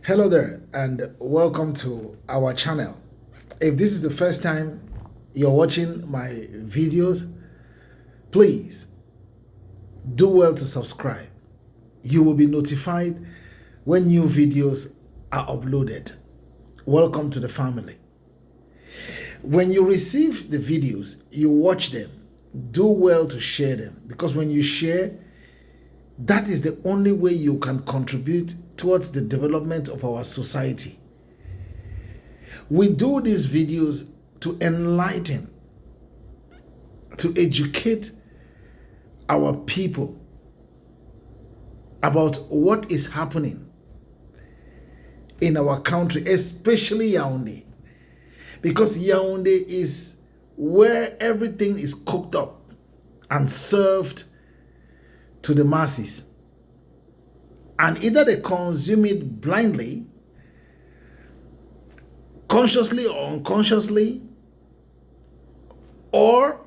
Hello there and welcome to our channel. If this is the first time you're watching my videos, please do well to subscribe. You will be notified when new videos are uploaded. Welcome to the family. When you receive the videos, you watch them. Do well to share them, because when you share, that is the only way you can contribute towards the development of our society. We do these videos to enlighten, to educate our people about what is happening in our country, especially Yaoundé, because Yaoundé is where everything is cooked up and served to the masses. And either they consume it blindly, consciously or unconsciously, or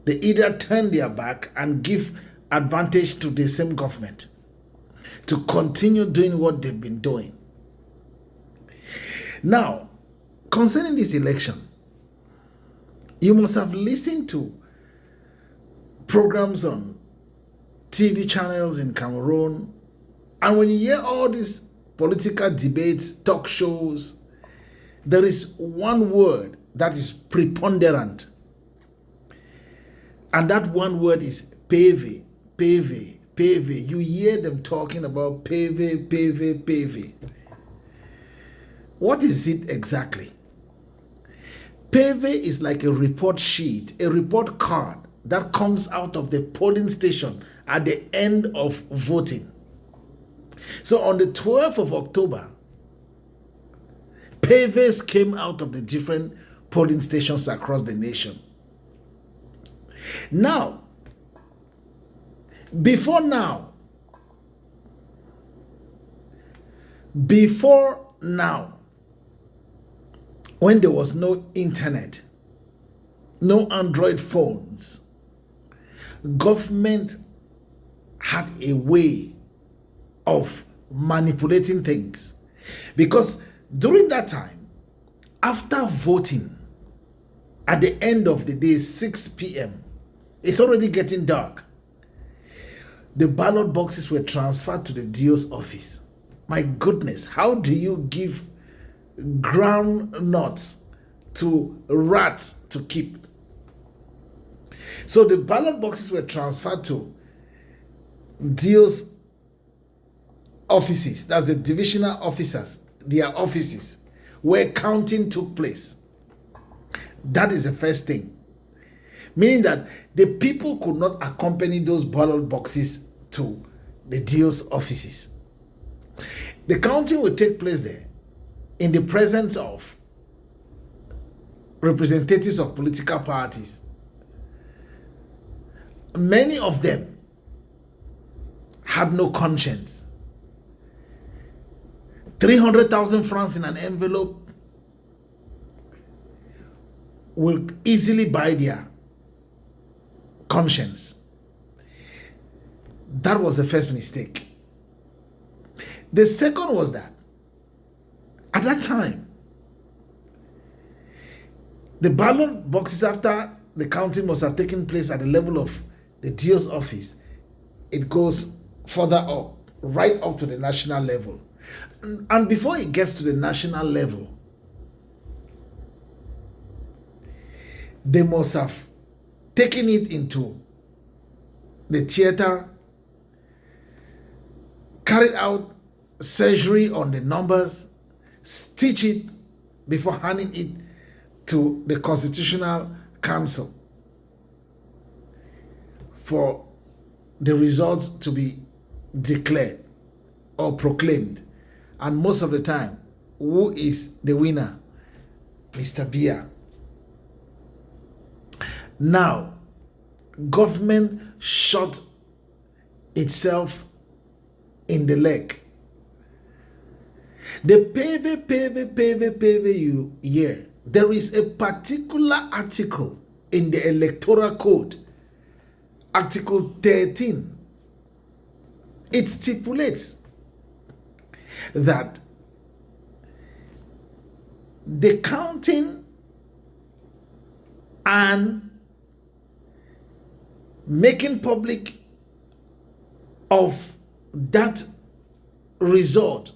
they either turn their back and give advantage to the same government to continue doing what they've been doing. Now, concerning this election, you must have listened to programs on TV channels in Cameroon, and when you hear all these political debates, talk shows, there is one word that is preponderant, and that one word is pave, pave, pave. You hear them talking about pave, pave, pave. What is it exactly? Pave is like a report sheet, a report card that comes out of the polling station at the end of voting. So on the 12th of October, paves came out of the different polling stations across the nation. Now, before now, when there was no internet, no Android phones, government had a way of manipulating things, because during that time, after voting, at the end of the day, 6 p.m., it's already getting dark, the ballot boxes were transferred to the DO's office. My goodness, how do you give ground nuts to rats to keep? So the ballot boxes were transferred to DO's offices, that's the divisional officers, their offices, where counting took place. That is the first thing. Meaning that the people could not accompany those ballot boxes to the DO's offices. The counting would take place there in the presence of representatives of political parties. Many of them had no conscience. 300,000 francs in an envelope will easily buy their conscience. That was the first mistake. The second was that at that time, the ballot boxes, after the counting must have taken place at the level of the DO's office, it goes further up, right up to the national level. And before it gets to the national level, they must have taken it into the theater, carried out surgery on the numbers, stitch it before handing it to the Constitutional Council for the results to be declared or proclaimed. And most of the time, who is the winner? Mr. Biya. Now, government shot itself in the leg. The pave you hear, there is a particular article in the Electoral Code, Article 13. It stipulates that the counting and making public of that result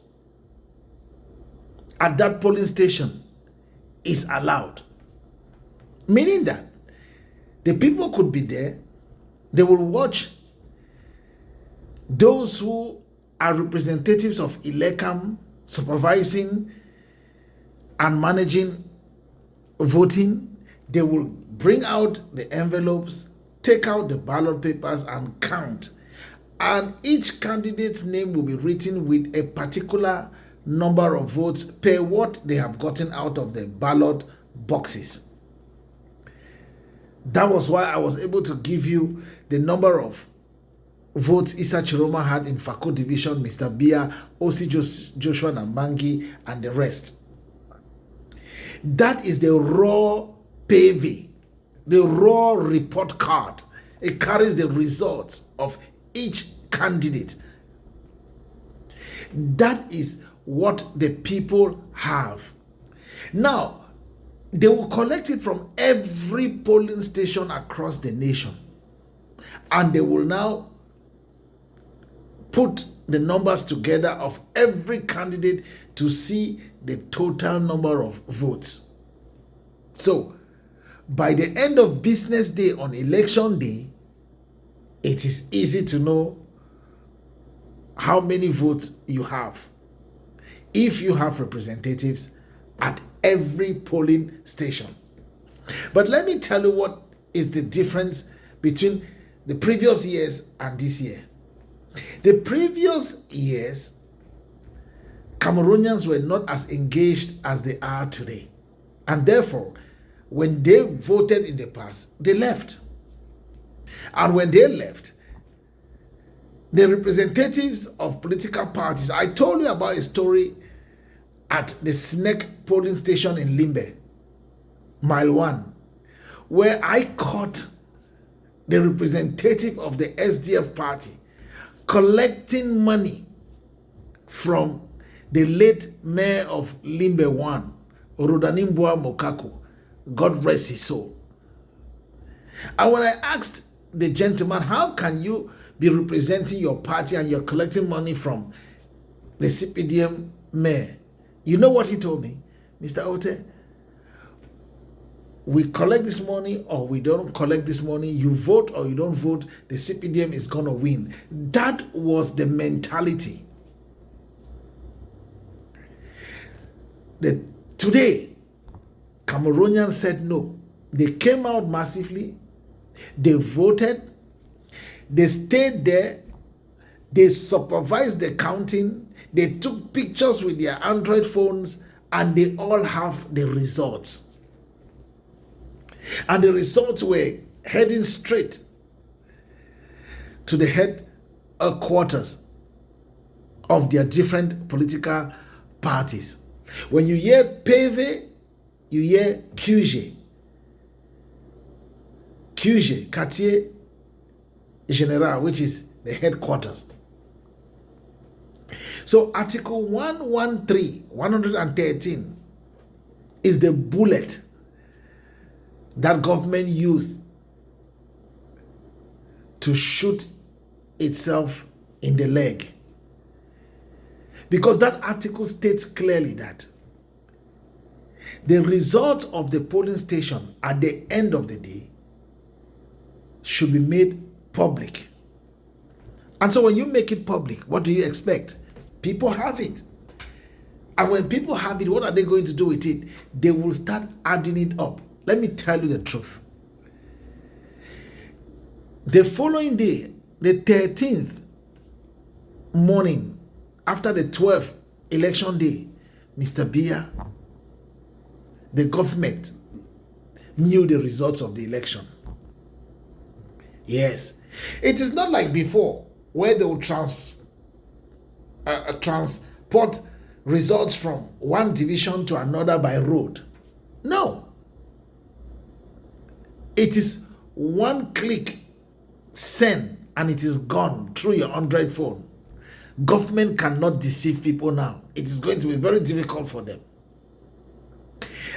at that polling station is allowed. Meaning that the people could be there, they will watch those who are representatives of Elecam supervising and managing voting. They will bring out the envelopes, take out the ballot papers and count. And each candidate's name will be written with a particular number of votes per what they have gotten out of the ballot boxes. That was why I was able to give you the number of votes Issa Chiroma had in Fako Division, Mr. Biya, OC Joshua Nambangi, and the rest. That is the raw pave, the raw report card. It carries the results of each candidate. That is what the people have. Now, they will collect it from every polling station across the nation. And they will now put the numbers together of every candidate to see the total number of votes. So, by the end of business day on election day, it is easy to know how many votes you have if you have representatives at every polling station. But let me tell you what is the difference between the previous years and this year. The previous years, Cameroonians were not as engaged as they are today. And therefore, when they voted in the past, they left. And when they left, the representatives of political parties, I told you about a story at the Snake polling station in Limbe, Mile 1, where I caught the representative of the SDF party collecting money from the late mayor of Limbe 1, Rodanimbwa Mokako, God rest his soul. And when I asked the gentleman, how can you be representing your party and you're collecting money from the CPDM mayor? You know what he told me? Mr. Ote, we collect this money or we don't collect this money, you vote or you don't vote, the CPDM is going to win. That was the mentality. Today, Cameroonians said no. They came out massively, they voted, they stayed there, they supervised the counting, they took pictures with their Android phones, and they all have the results. And the results were heading straight to the headquarters of their different political parties. When you hear pave, you hear QG, Quartier General, which is the headquarters. So Article 113 is the bullet that government used to shoot itself in the leg. Because that article states clearly that the result of the polling station at the end of the day should be made public. And so when you make it public, what do you expect? People have it. And when people have it, what are they going to do with it? They will start adding it up. Let me tell you the truth. The following day, the 13th morning, after the 12th election day, Mr. Biya, the government knew the results of the election. Yes. It is not like before, where they will transport results from one division to another by road. No. It is one click, send, and it is gone through your Android phone. Government cannot deceive people now. It is going to be very difficult for them.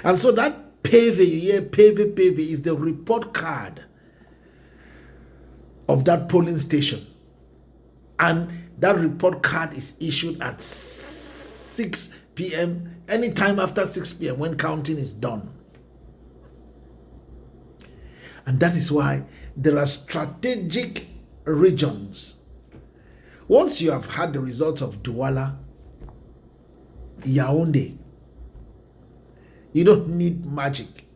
And so that pave, you hear pave is the report card of that polling station. And that report card is issued at 6 p.m. anytime after 6 p.m. when counting is done. And that is why there are strategic regions. Once you have had the results of Douala, Yaoundé, you don't need magic.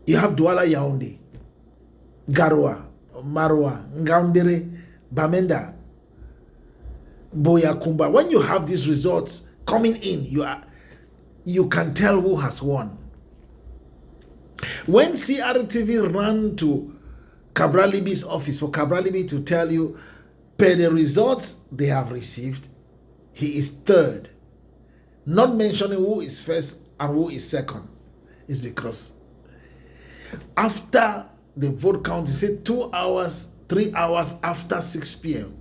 You have Douala, Yaoundé, Garoua, Marwa, Ngaoundéré, Bamenda, Boyakumba. When you have these results coming in, you can tell who has won. When CRTV ran to Cabralibi's office for Cabralibi to tell you, per the results they have received, he is third, not mentioning who is first and who is second, is because after the vote count, he said 2 hours, 3 hours after 6 p.m.,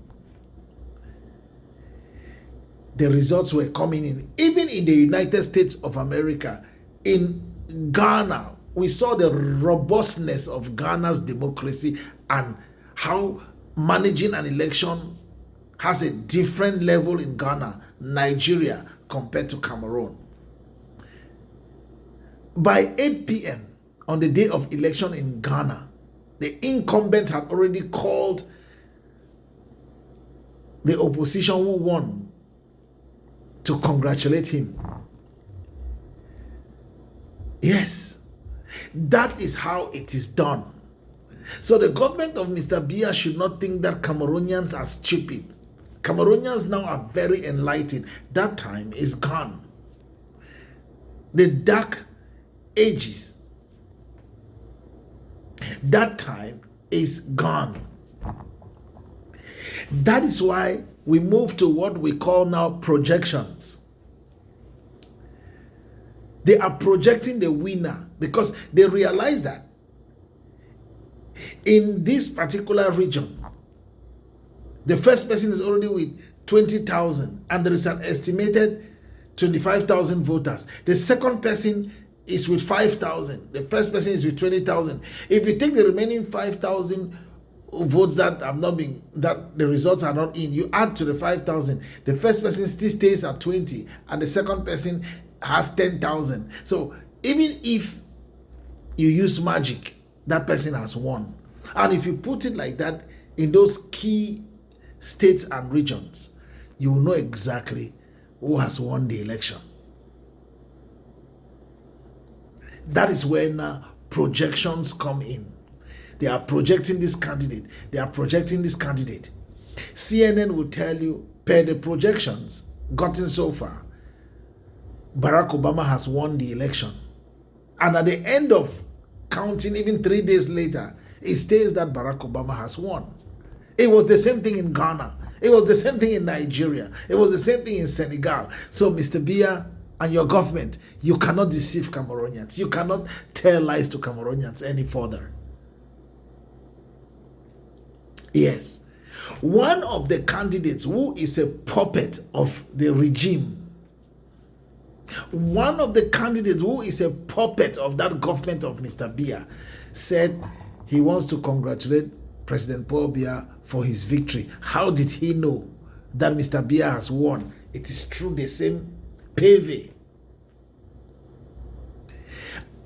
the results were coming in. Even in the United States of America, in Ghana, we saw the robustness of Ghana's democracy and how managing an election has a different level in Ghana, Nigeria, compared to Cameroon. By 8 p.m. on the day of election in Ghana, the incumbent had already called the opposition who won to congratulate him. Yes, that is how it is done. So the government of Mr. Biya should not think that Cameroonians are stupid. Cameroonians now are very enlightened. That time is gone. The dark ages, that time is gone. That is why we move to what we call now projections. They are projecting the winner because they realize that in this particular region, the first person is already with 20,000 and there is an estimated 25,000 voters. The second person is with 5,000. The first person is with 20,000. If you take the remaining 5,000 votes that have not been, that the results are not in, you add to the 5,000, the first person still stays at 20 and the second person has 10,000. So even if you use magic, that person has won. And if you put it like that in those key states and regions, you will know exactly who has won the election. That is where now projections come in. They are projecting this candidate. They are projecting this candidate. CNN will tell you, per the projections gotten so far, Barack Obama has won the election. And at the end of counting, even 3 days later, it states that Barack Obama has won. It was the same thing in Ghana. It was the same thing in Nigeria. It was the same thing in Senegal. So, Mr. Biya and your government, you cannot deceive Cameroonians. You cannot tell lies to Cameroonians any further. Yes. One of the candidates who is a puppet of the regime, one of the candidates who is a puppet of that government of Mr. Biya, said he wants to congratulate President Paul Biya for his victory. How did he know that Mr. Biya has won? It is through the same pave.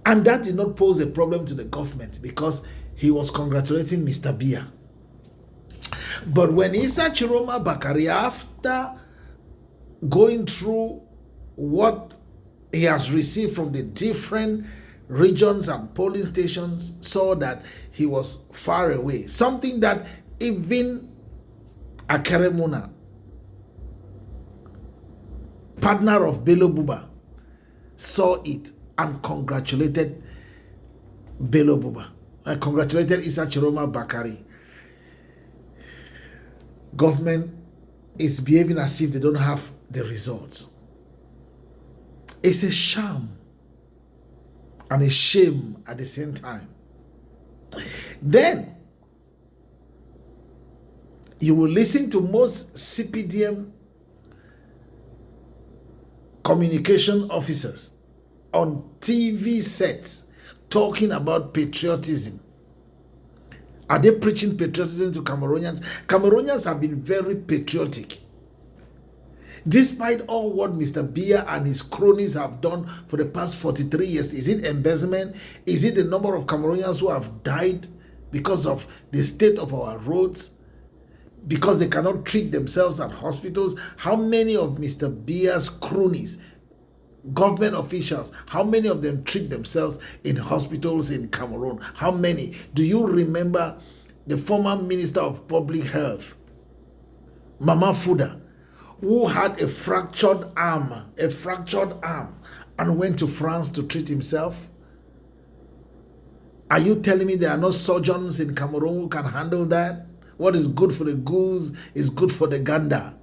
And that did not pose a problem to the government because he was congratulating Mr. Biya. But when Issa Chiroma Bakari, after going through what he has received from the different regions and polling stations, saw that he was far away, something that even Akere Muna, partner of Bello Buba, saw it and congratulated Bello Buba. I congratulated Issa Chiroma Bakari. Government is behaving as if they don't have the results. It's a sham and a shame at the same time. Then You will listen to most CPDM communication officers on TV sets talking about patriotism. Are they preaching patriotism to Cameroonians? Cameroonians have been very patriotic. Despite all what Mr. Biya and his cronies have done for the past 43 years, is it embezzlement? Is it the number of Cameroonians who have died because of the state of our roads? Because they cannot treat themselves at hospitals? How many of Mr. Biya's cronies, government officials, how many of them treat themselves in hospitals in Cameroon? How many? Do you remember the former Minister of Public Health, Mama Fuda, who had a fractured arm, and went to France to treat himself? Are you telling me there are no surgeons in Cameroon who can handle that? What is good for the goose is good for the gander.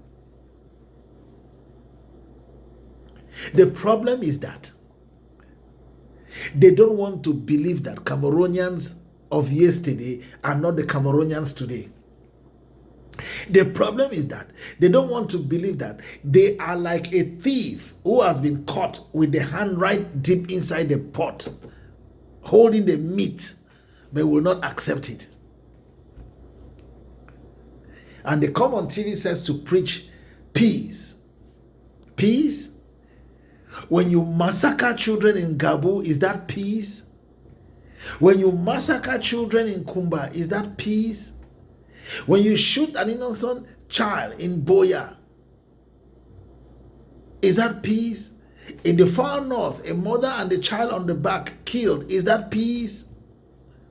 The problem is that they don't want to believe that Cameroonians of yesterday are not the Cameroonians today. The problem is that they don't want to believe that they are like a thief who has been caught with the hand right deep inside the pot, holding the meat, but will not accept it. And they come on TV sets to preach peace. Peace? When you massacre children in Gabu, is that peace? When you massacre children in Kumba, is that peace? When you shoot an innocent child in Biya, is that peace? In the far north, a mother and a child on the back killed, is that peace?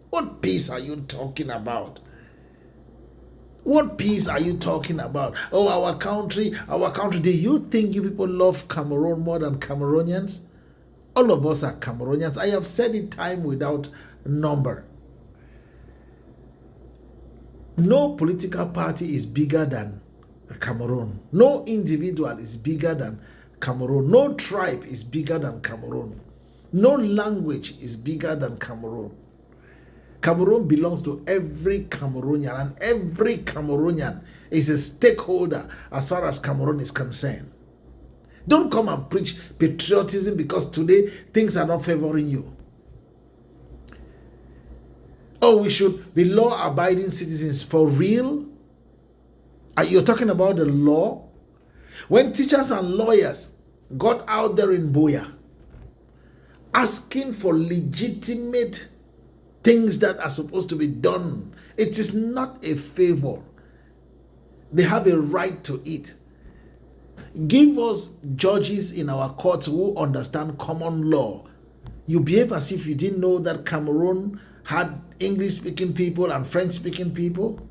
What peace are you talking about? What peace are you talking about? Oh, our country. Do you think you people love Cameroon more than Cameroonians? All of us are Cameroonians. I have said it time without number. No political party is bigger than Cameroon. No individual is bigger than Cameroon. No tribe is bigger than Cameroon. No language is bigger than Cameroon. Cameroon belongs to every Cameroonian, and every Cameroonian is a stakeholder as far as Cameroon is concerned. Don't come and preach patriotism because today things are not favoring you. Oh, we should be law-abiding citizens for real? You're talking about the law? When teachers and lawyers got out there in Biya asking for legitimate things that are supposed to be done, it is not a favor. They have a right to it. Give us judges in our courts who understand common law. You behave as if you didn't know that Cameroon had English-speaking people and French-speaking people.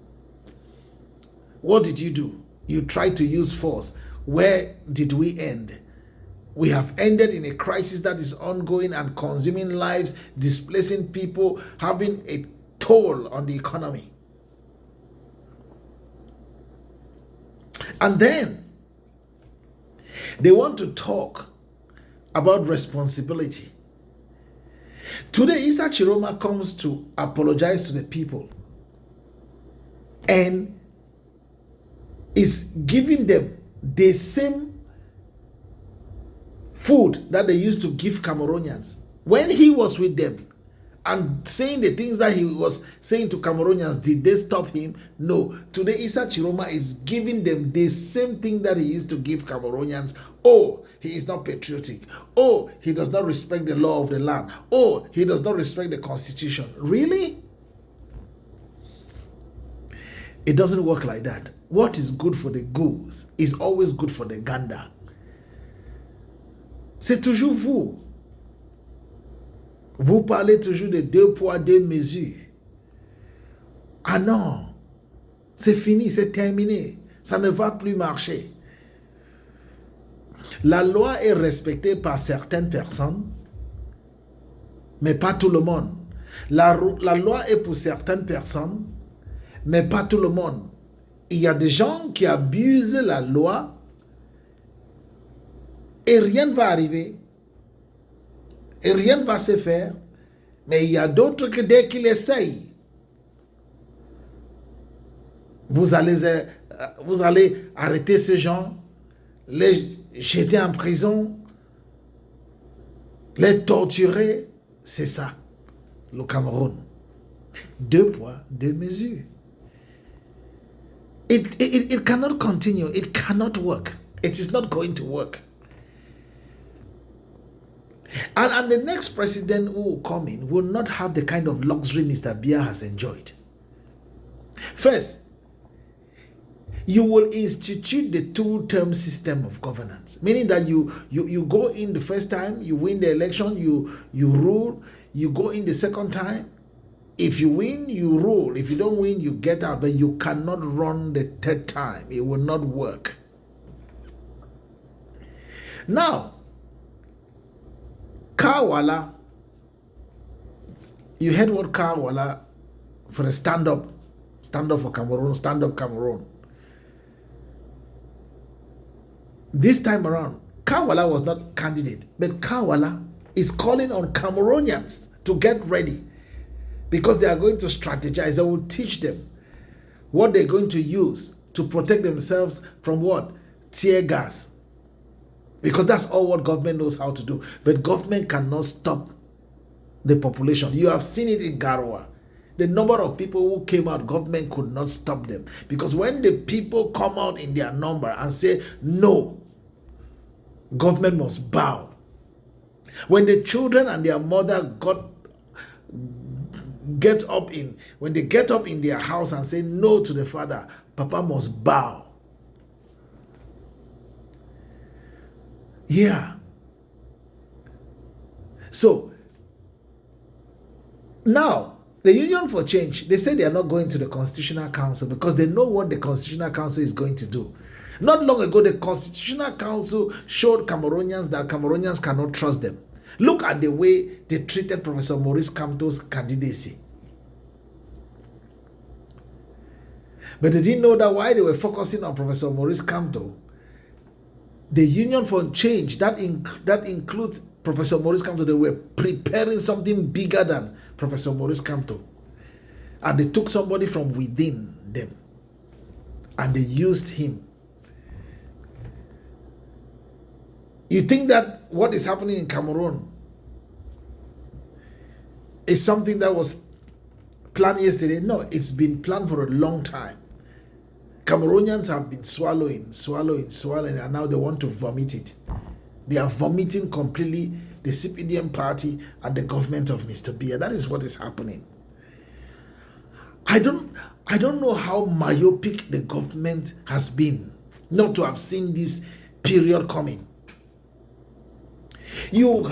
What did you do? You tried to use force. Where did we end? We have ended in a crisis that is ongoing and consuming lives, displacing people, having a toll on the economy. And then they want to talk about responsibility. Today, Issa Chiroma comes to apologize to the people and is giving them the same food that they used to give Cameroonians when he was with them, and saying the things that he was saying to Cameroonians. Did they stop him? No. Today, Issa Chiroma is giving them the same thing that he used to give Cameroonians. Oh, he is not patriotic. Oh, he does not respect the law of the land. Oh, he does not respect the constitution. Really? It doesn't work like that. What is good for the goose is always good for the gander. C'est toujours vous. Vous parlez toujours de 2 poids, 2 mesures. Ah non, c'est fini, c'est terminé. Ça ne va plus marcher. La loi est respectée par certaines personnes, mais pas tout le monde. La loi est pour certaines personnes, mais pas tout le monde. Il y a des gens qui abusent la loi et rien ne va arriver. Et rien ne va se faire. Mais il y a d'autres que dès qu'ils essayent vous allez arrêter ces gens, les jeter en prison, les torturer. C'est ça, le Cameroun. 2 poids, 2 mesures. It cannot continue. It cannot work. It is not going to work. And the next president who will come in will not have the kind of luxury Mr. Biya has enjoyed. First, you will institute the 2-term system of governance, meaning that you go in the first time, you win the election, you rule, you go in the second time. If you win, you rule. If you don't win, you get out. But you cannot run the 3rd time. It will not work. Now, Kawala, you heard what Kawala for the stand up for Cameroon, stand up Cameroon. This time around, Kawala was not candidate, but Kawala is calling on Cameroonians to get ready because they are going to strategize. They will teach them what they're going to use to protect themselves from what? Tear gas. Because that's all what government knows how to do. But government cannot stop the population. You have seen it in Garoua. The number of people who came out, government could not stop them. Because when the people come out in their number and say, no, government must bow. When the children and their mother get up in their house and say no to the father, Papa must bow. Yeah. So, now, the Union for Change, they say they are not going to the Constitutional Council because they know what the Constitutional Council is going to do. Not long ago, the Constitutional Council showed Cameroonians that Cameroonians cannot trust them. Look at the way they treated Professor Maurice Kamto's candidacy. But they didn't know that while they were focusing on Professor Maurice Kamto, the Union for Change, that includes Professor Maurice Kamto, they were preparing something bigger than Professor Maurice Kamto. And they took somebody from within them and they used him. You think that what is happening in Cameroon is something that was planned yesterday? No, it's been planned for a long time. Cameroonians have been swallowing, and now they want to vomit it. They are vomiting completely the CPDM party and the government of Mr. Biya. That is what is happening. I don't know how myopic the government has been not to have seen this period coming. You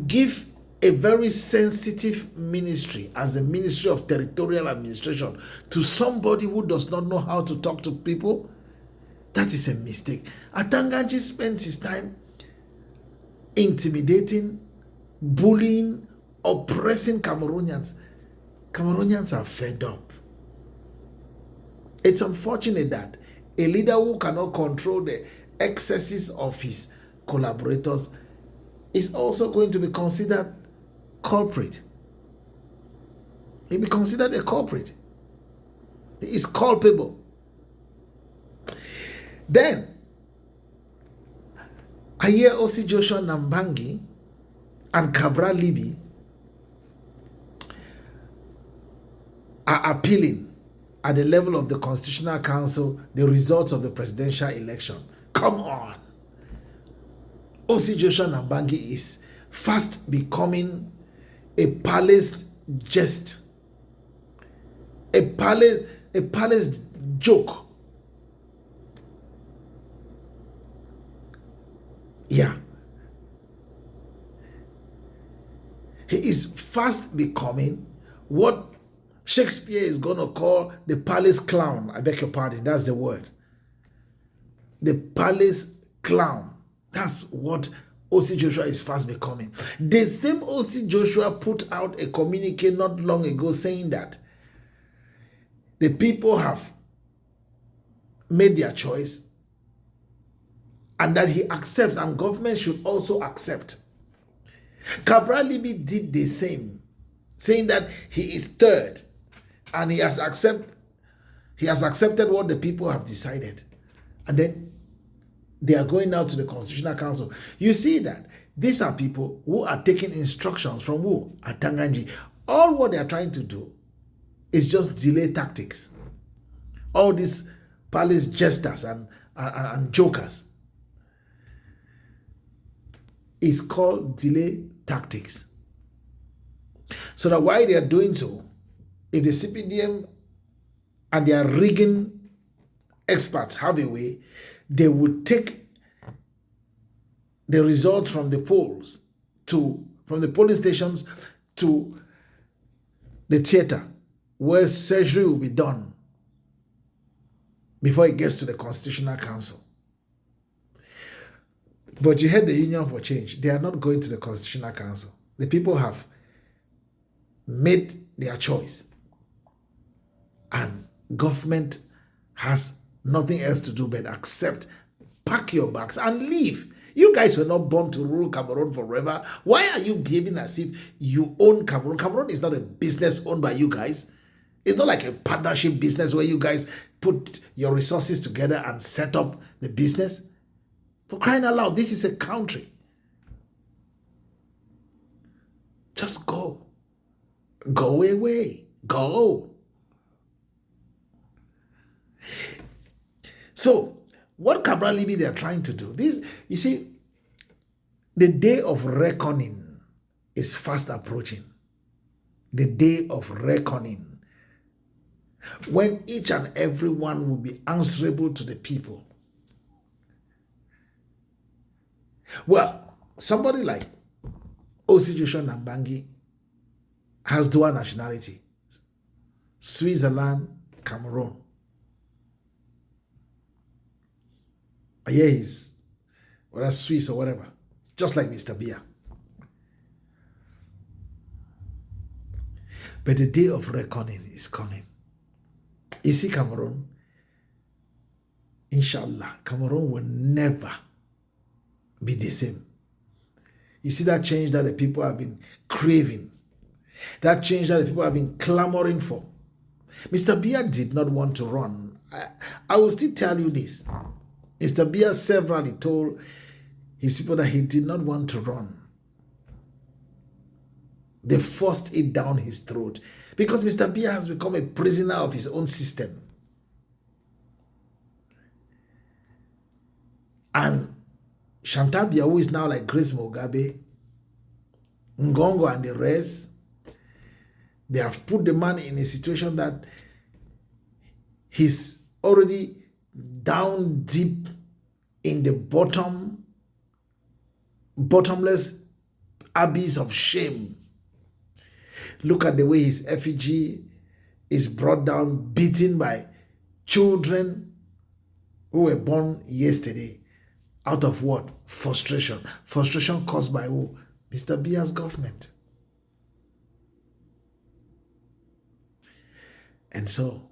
give a very sensitive ministry as a Ministry of Territorial Administration to somebody who does not know how to talk to people. That is a mistake. Atanganji spends his time intimidating, bullying, oppressing Cameroonians. Cameroonians are fed up. It's unfortunate that a leader who cannot control the excesses of his collaborators is also going to be considered culprit. He'll be considered a culprit. He is culpable. Then, I hear O.C. Joshua Nambangi and Cabral Libby are appealing at the level of the Constitutional Council the results of the presidential election. Come on. O.C. Joshua Nambangi is fast becoming a palace jest, a palace joke. Yeah. He is fast becoming what Shakespeare is going to call the palace clown. I beg your pardon, that's the word. The palace clown. That's what O.C. Joshua is fast becoming. The same O.C. Joshua put out a communique not long ago saying that the people have made their choice and that he accepts, and government should also accept. Cabral Libby did the same, saying that he is third and he has accepted He has accepted what the people have decided. And then they are going now to the Constitutional Council. You see that these are people who are taking instructions from who? Atanganji. All what they are trying to do is just delay tactics. All these palace jesters and jokers is called delay tactics. So that while they are doing so, if the CPDM and their rigging experts have a way, they would take the results from the polls from the polling stations to the theater where surgery will be done before it gets to the Constitutional Council. But you heard the Union for Change. They are not going to the Constitutional Council. The people have made their choice. And government has nothing else to do but accept, pack your bags and leave. You guys were not born to rule Cameroon forever. Why are you behaving as if you own Cameroon? Cameroon is not a business owned by you guys. It's not like a partnership business where you guys put your resources together and set up the business. For crying out loud, this is a country. Just go. Go away. Go. So, what Cabral Libby they are trying to do, this, you see, the day of reckoning is fast approaching. The day of reckoning, when each and every one will be answerable to the people. Well, somebody like Osijusho Nambangi has dual nationality. Switzerland, Cameroon. Yeah, he's, well, that's Swiss or whatever. Just like Mr. Biya. But the day of reckoning is coming. You see, Cameroon, inshallah, Cameroon will never be the same. You see that change that the people have been craving, that change that the people have been clamoring for. Mr. Biya did not want to run. I will still tell you this. Mr. Biya severally told his people that he did not want to run. They forced it down his throat because Mr. Biya has become a prisoner of his own system. And Chantal Biya, who is now like Grace Mugabe, Ngongo and the rest, they have put the man in a situation that he's already down deep in the bottomless abyss of shame. Look at the way his effigy is brought down, beaten by children who were born yesterday. Out of what? Frustration. Frustration caused by who? Mr. Biya's government. And so,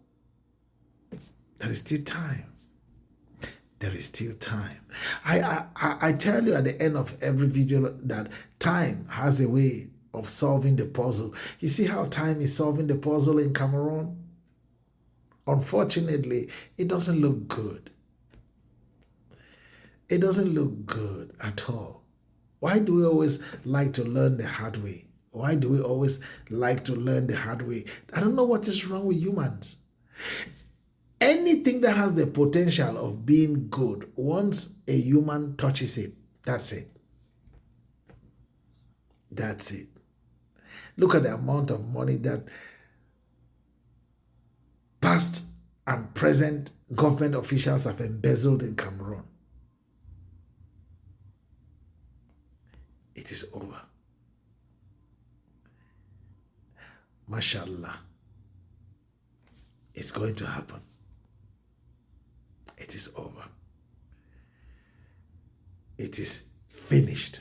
there is still time. There is still time. I tell you at the end of every video that time has a way of solving the puzzle. You see how time is solving the puzzle in Cameroon? Unfortunately, it doesn't look good. It doesn't look good at all. Why do we always like to learn the hard way? Why do we always like to learn the hard way? I don't know what is wrong with humans. Anything that has the potential of being good, once a human touches it, that's it. That's it. Look at the amount of money that past and present government officials have embezzled in Cameroon. It is over. Mashallah. It's going to happen. It is over. It is finished.